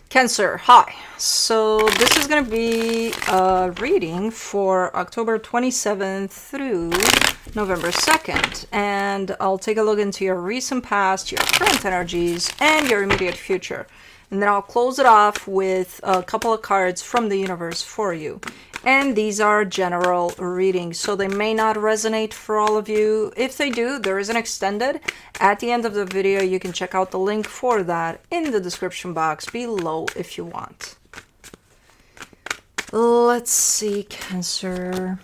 Cancer, hi. So this is going to be a reading for October 27th through November 2nd. And I'll take a look into your recent past, your current energies, and your immediate future. And then I'll close it off with a couple of cards from the universe for you. And these are general readings, so they may not resonate for all of you. If they do, there is an extended. At the end of the video, you can check out the link for that in the description box below if you want. Let's see, Cancer.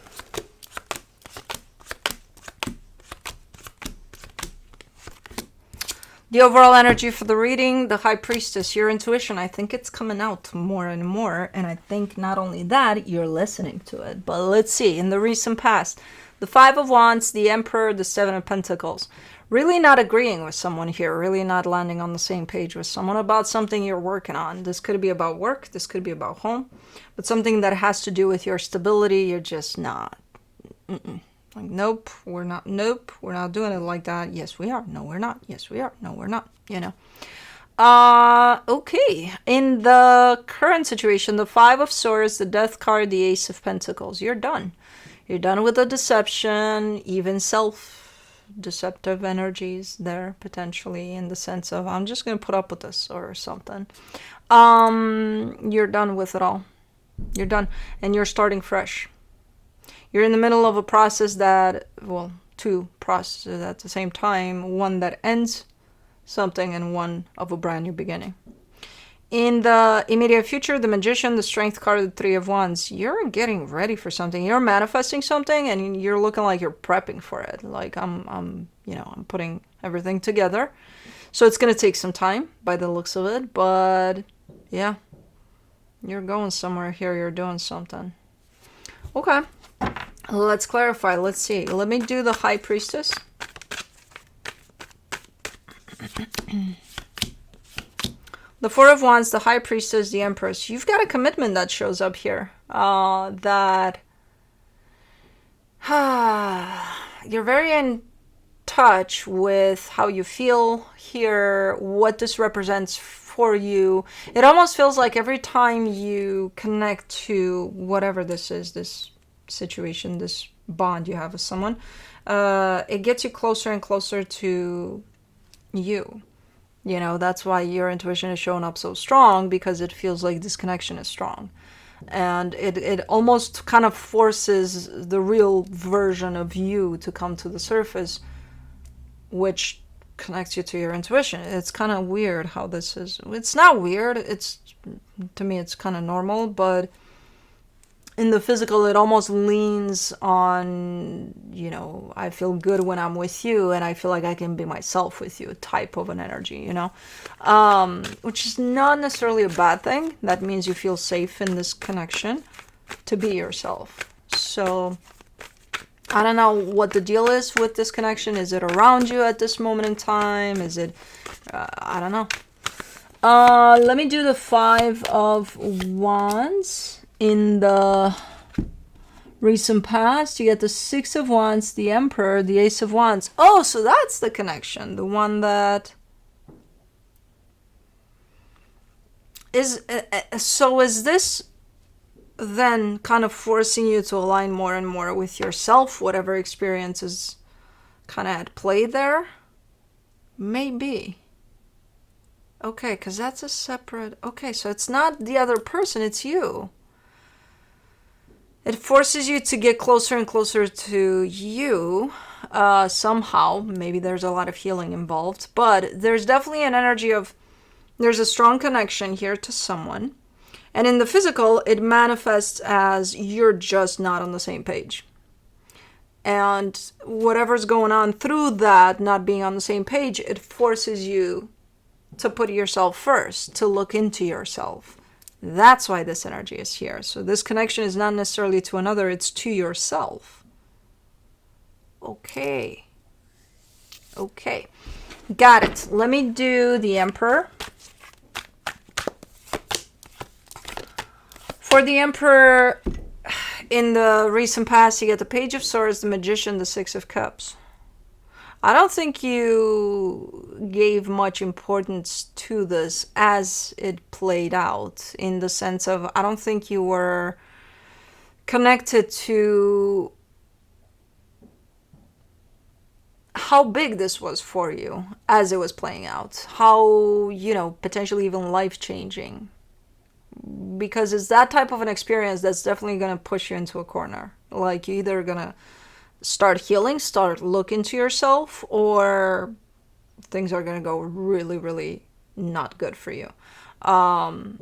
The overall energy for the reading, the High Priestess, your intuition, I think it's coming out more and more. And I think not only that, you're listening to it. But let's see, in the recent past, the Five of Wands, the Emperor, the Seven of Pentacles. Really not agreeing with someone here, really not landing on the same page with someone about something you're working on. This could be about work, this could be about home, but something that has to do with your stability, you're just not. Like, nope, we're not doing it like that. Yes, we are. No, we're not. Yes, we are. No, we're not, you know. Okay. In the current situation, the Five of Swords, the Death card, the Ace of Pentacles. You're done. You're done with the deception, even self-deceptive energies there, potentially, in the sense of, I'm just going to put up with this or something. You're done with it all. You're done. And you're starting fresh. You're in the middle of a process that, well, two processes at the same time. One that ends something and one of a brand new beginning. In the immediate future, the Magician, the Strength card, the Three of Wands. You're getting ready for something. You're manifesting something and you're looking like you're prepping for it. Like I'm putting everything together. So it's going to take some time by the looks of it. But yeah, you're going somewhere here. You're doing something. Okay. Let's clarify. Let's see. Let me do the High Priestess. The Four of Wands, the High Priestess, the Empress. You've got a commitment that shows up here. That you're very in touch with how you feel here, what this represents for you. It almost feels like every time you connect to whatever this is, this situation, this bond you have with someone, it gets you closer and closer to you. You know, that's why your intuition is showing up so strong, because it feels like this connection is strong. And it almost kind of forces the real version of you to come to the surface, which connects you to your intuition. It's kind of weird how this is. It's not weird. It's, to me, it's kind of normal, but in the physical, it almost leans on, you know, I feel good when I'm with you and I feel like I can be myself with you type of an energy, you know, which is not necessarily a bad thing. That means you feel safe in this connection to be yourself. So I don't know what the deal is with this connection. Is it around you at this moment in time? Is it, I don't know. Let me do the Five of Wands. In the recent past, you get the Six of Wands, the Emperor, the Ace of Wands. Oh, so that's the connection. The one that is... so is this then kind of forcing you to align more and more with yourself, whatever experience is kind of at play there? Maybe. Okay, because that's a separate... Okay, so it's not the other person, it's you. It forces you to get closer and closer to you somehow. Maybe there's a lot of healing involved, but there's definitely an energy of, there's a strong connection here to someone. And in the physical, it manifests as you're just not on the same page. And whatever's going on through that, not being on the same page, it forces you to put yourself first, to look into yourself. That's why this energy is here. So this connection is not necessarily to another, it's to yourself. Okay. Okay. Got it. Let me do the Emperor. For the Emperor, in the recent past, you get the Page of Swords, the Magician, the Six of Cups. I don't think you gave much importance to this as it played out, in the sense of, I don't think you were connected to how big this was for you as it was playing out, how, potentially even life-changing. Because it's that type of an experience that's definitely going to push you into a corner. Like, you're either going to start healing, start looking to yourself, or things are going to go really, really not good for you. So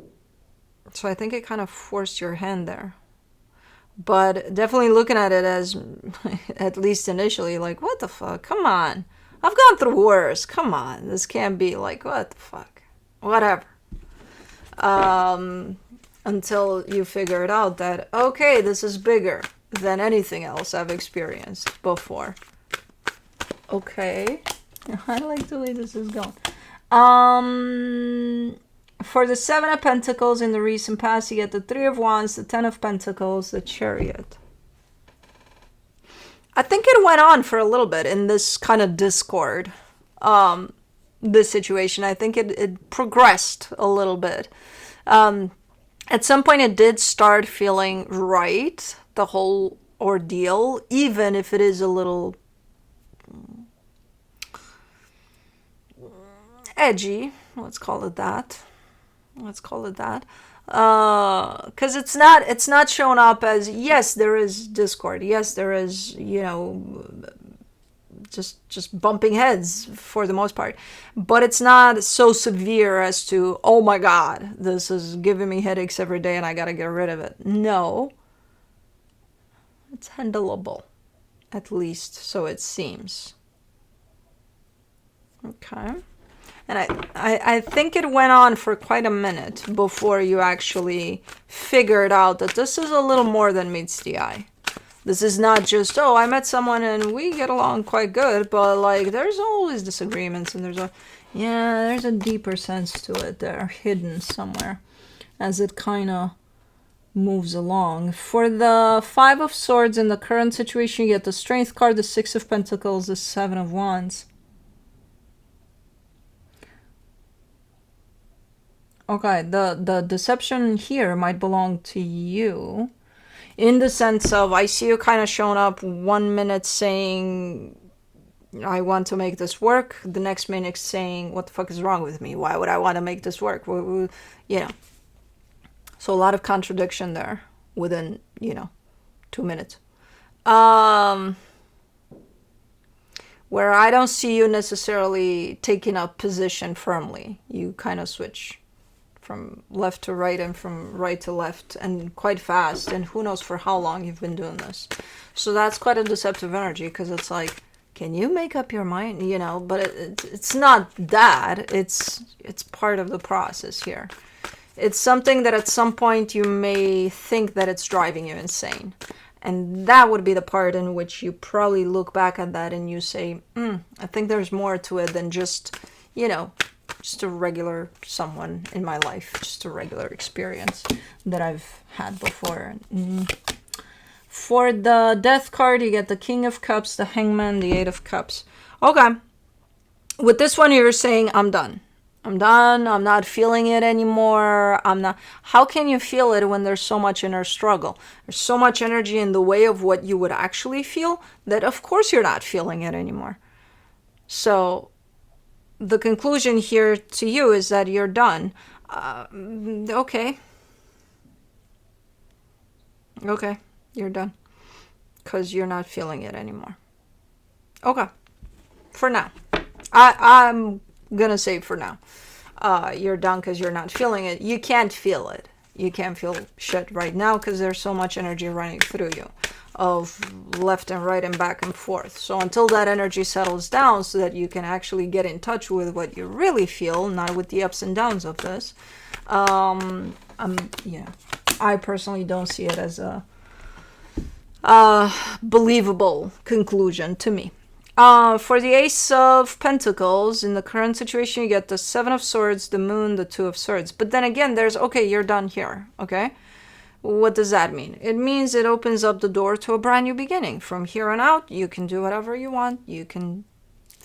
I think it kind of forced your hand there. But definitely looking at it as, at least initially, like, what the fuck? Come on. I've gone through worse. Come on. This can't be like, what the fuck? Whatever. Until you figure it out that, okay, this is bigger than anything else I've experienced before. Okay. I like the way this is going. For the Seven of Pentacles in the recent past, you get the Three of Wands, the Ten of Pentacles, the Chariot. I think it went on for a little bit in this kind of discord. This situation, I think it progressed a little bit. At some point, it did start feeling right, the whole ordeal, even if it is a little edgy. Let's call it that. Because it's not shown up as, yes, there is discord, yes, there is, just bumping heads for the most part, but it's not so severe as to, oh my god, this is giving me headaches every day and I gotta get rid of it. No, it's handleable, at least so it seems. Okay. And I think it went on for quite a minute before you actually figured out that this is a little more than meets the eye. This is not just, oh, I met someone and we get along quite good, but like, there's always disagreements, and there's a deeper sense to it there, hidden somewhere, as it kind of moves along. For the Five of Swords in the current situation, you get the Strength card, the Six of Pentacles, the Seven of Wands. Okay, the deception here might belong to you, in the sense of, I see you kind of showing up 1 minute saying, I want to make this work, the next minute saying, what the fuck is wrong with me? Why would I want to make this work? So a lot of contradiction there within, 2 minutes. Where I don't see you necessarily taking a position firmly. You kind of switch from left to right and from right to left, and quite fast, and who knows for how long you've been doing this. So that's quite a deceptive energy, because it's like, can you make up your mind? But it's not that. It's part of the process here. It's something that at some point you may think that it's driving you insane. And that would be the part in which you probably look back at that and you say, I think there's more to it than just, just a regular someone in my life, just a regular experience that I've had before. For the Death card, you get the King of Cups, the Hangman, the Eight of Cups. Okay. With this one, you're saying, I'm done. I'm done. I'm not feeling it anymore. How can you feel it when there's so much inner struggle? There's so much energy in the way of what you would actually feel that, of course, you're not feeling it anymore. So the conclusion here to you is that you're done. Okay, you're done. Because you're not feeling it anymore. Okay, for now. I'm gonna say for now. You're done because you're not feeling it. You can't feel it. You can't feel shit right now because there's so much energy running through you, of left and right and back and forth. So until that energy settles down so that you can actually get in touch with what you really feel, not with the ups and downs of this, I personally don't see it as a believable conclusion to me. For the Ace of Pentacles, in the current situation, you get the Seven of Swords, the Moon, the Two of Swords. But then again, there's, okay, you're done here, okay? What does that mean? It means it opens up the door to a brand new beginning. From here on out, you can do whatever you want. You can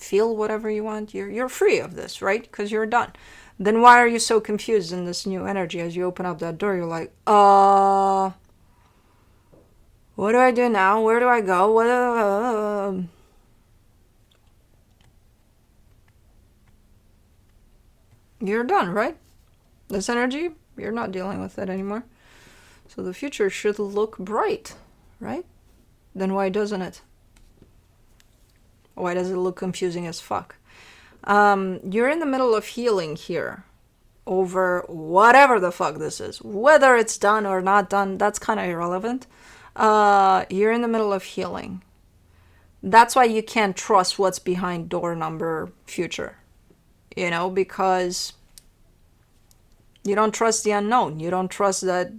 feel whatever you want. You're free of this, right? Because you're done. Then why are you so confused in this new energy? As you open up that door, you're like, what do I do now? Where do I go? You're done, right? This energy, you're not dealing with it anymore. So the future should look bright, right? Then why doesn't it? Why does it look confusing as fuck? You're in the middle of healing here over whatever the fuck this is. Whether it's done or not done, that's kind of irrelevant. You're in the middle of healing. That's why you can't trust what's behind door number future. Because you don't trust the unknown. You don't trust that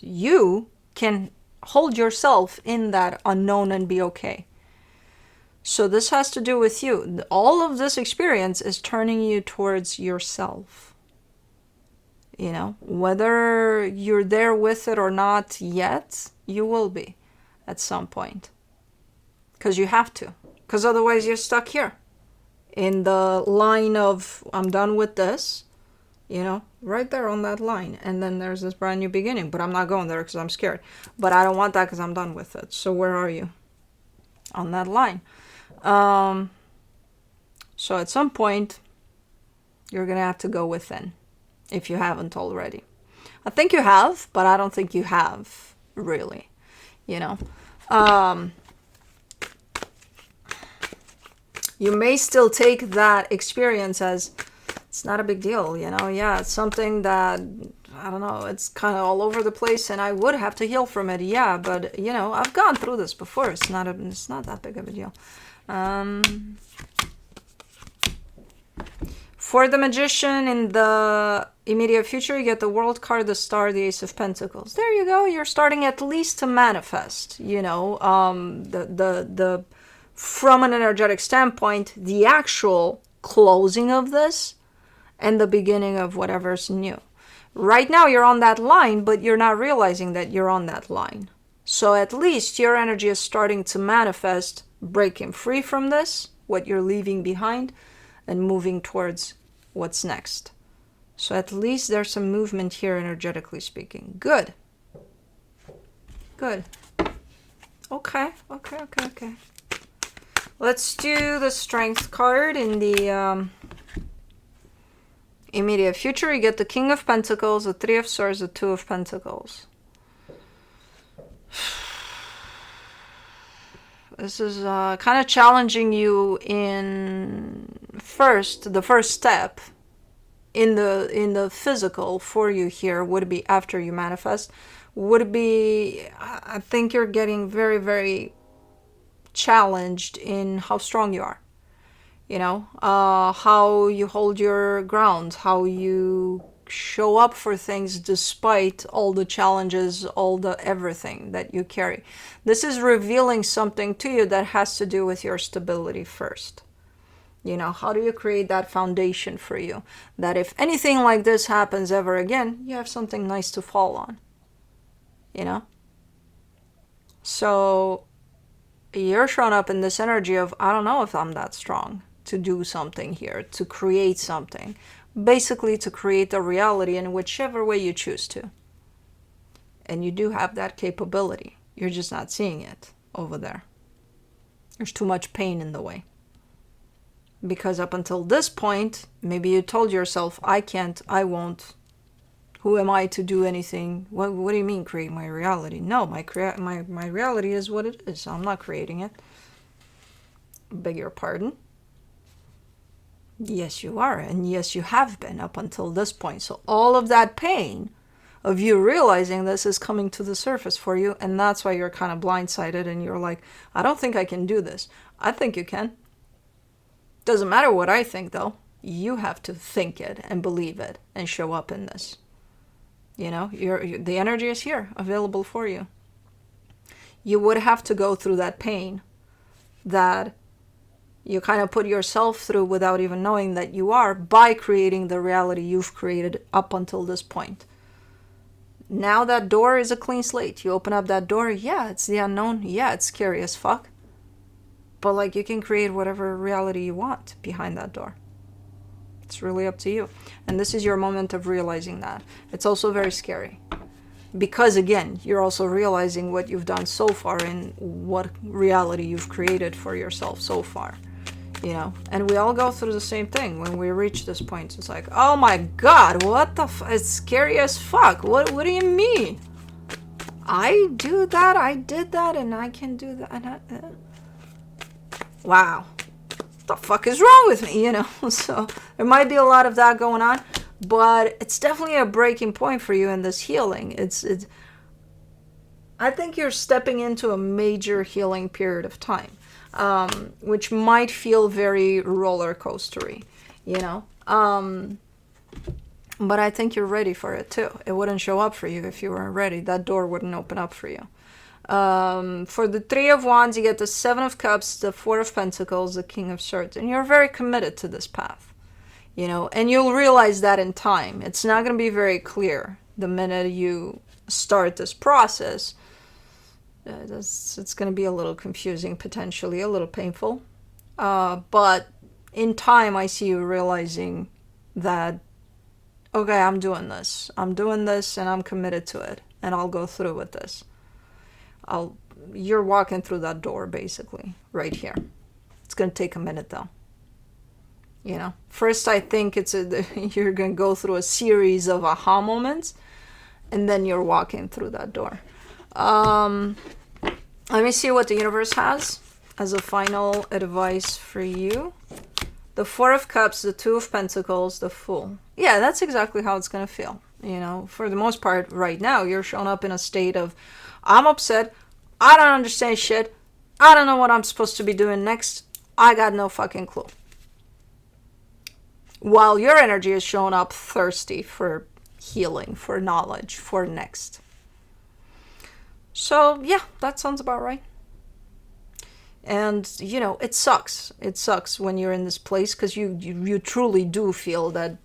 you can hold yourself in that unknown and be okay. So this has to do with you. All of this experience is turning you towards yourself. Whether you're there with it or not yet, you will be at some point. Because you have to. Because otherwise you're stuck here. In the line of, I'm done with this. Right there on that line. And then there's this brand new beginning. But I'm not going there because I'm scared. But I don't want that because I'm done with it. So where are you? On that line. So at some point, you're going to have to go within. If you haven't already. I think you have, but I don't think you have, really. You may still take that experience as, it's not a big deal, Yeah, it's something that, I don't know, it's kind of all over the place and I would have to heal from it. Yeah, but, I've gone through this before. It's not that big of a deal. For the Magician in the immediate future, you get the World card, the Star, the Ace of Pentacles. There you go. You're starting at least to manifest, from an energetic standpoint, the actual closing of this and the beginning of whatever's new. Right now, you're on that line, but you're not realizing that you're on that line. So at least your energy is starting to manifest, breaking free from this, what you're leaving behind, and moving towards what's next. So at least there's some movement here, energetically speaking. Good. Okay. Let's do the Strength card in the immediate future. You get the King of Pentacles, the Three of Swords, the Two of Pentacles. This is kind of challenging you in the first step in the physical for you here would be after you manifest. Would be, I think you're getting very, very challenged in how strong you are. How you hold your ground, how you show up for things despite all the challenges, all the everything that you carry. This is revealing something to you that has to do with your stability first. How do you create that foundation for you? That if anything like this happens ever again, you have something nice to fall on. So you're showing up in this energy of, I don't know if I'm that strong to do something here, to create something. Basically to create a reality in whichever way you choose to. And you do have that capability. You're just not seeing it over there. There's too much pain in the way. Because up until this point, maybe you told yourself, I can't, I won't. Who am I to do anything? What do you mean create my reality? No, my reality is what it is. I'm not creating it. Beg your pardon? Yes, you are. And yes, you have been up until this point. So all of that pain of you realizing this is coming to the surface for you. And that's why you're kind of blindsided and you're like, I don't think I can do this. I think you can. Doesn't matter what I think, though. You have to think it and believe it and show up in this. The energy is here, available for you. You would have to go through that pain that you kind of put yourself through without even knowing that you are by creating the reality you've created up until this point. Now that door is a clean slate. You open up that door, yeah, it's the unknown. Yeah, it's scary as fuck. But like, you can create whatever reality you want behind that door. It's really up to you. And this is your moment of realizing that. It's also very scary. Because again, you're also realizing what you've done so far and what reality you've created for yourself so far. You know, and we all go through the same thing when we reach this point. It's like, oh my God, what the it's scary as fuck. What do you mean? I do that, I did that, and I can do that. And wow. What the fuck is wrong with me, you know? So there might be a lot of that going on, but it's definitely a breaking point for you in this healing. It's I think you're stepping into a major healing period of time. Which might feel very roller coastery, you know. But I think you're ready for it too. It wouldn't show up for you if you weren't ready. That door wouldn't open up for you. For the Three of Wands, you get the Seven of Cups, the Four of Pentacles, the King of Swords, and you're very committed to this path, you know. And you'll realize that in time. It's not going to be very clear the minute you start this process. It's going to be a little confusing, potentially a little painful, but in time I see you realizing that, okay, I'm doing this and I'm committed to it, and I'll go through with this. You're walking through that door basically right here. It's going to take a minute though, you know. First, I think you're going to go through a series of aha moments, and then you're walking through that door. Let me see what the universe has as a final advice for you. The Four of Cups, the Two of Pentacles, the Fool. Yeah, that's exactly how it's going to feel. You know, for the most part, right now, you're showing up in a state of, I'm upset, I don't understand shit, I don't know what I'm supposed to be doing next, I got no fucking clue. While your energy is showing up thirsty for healing, for knowledge, for next. So, yeah, that sounds about right. And, you know, it sucks. It sucks when you're in this place, because you truly do feel that,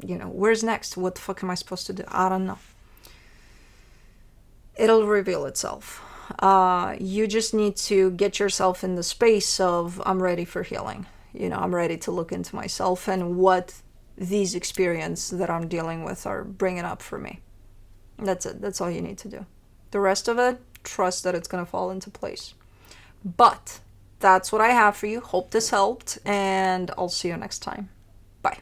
you know, where's next? What the fuck am I supposed to do? I don't know. It'll reveal itself. You just need to get yourself in the space of, I'm ready for healing. You know, I'm ready to look into myself and what these experiences that I'm dealing with are bringing up for me. That's it. That's all you need to do. The rest of it, trust that it's going to fall into place. But that's what I have for you. Hope this helped, and I'll see you next time. Bye.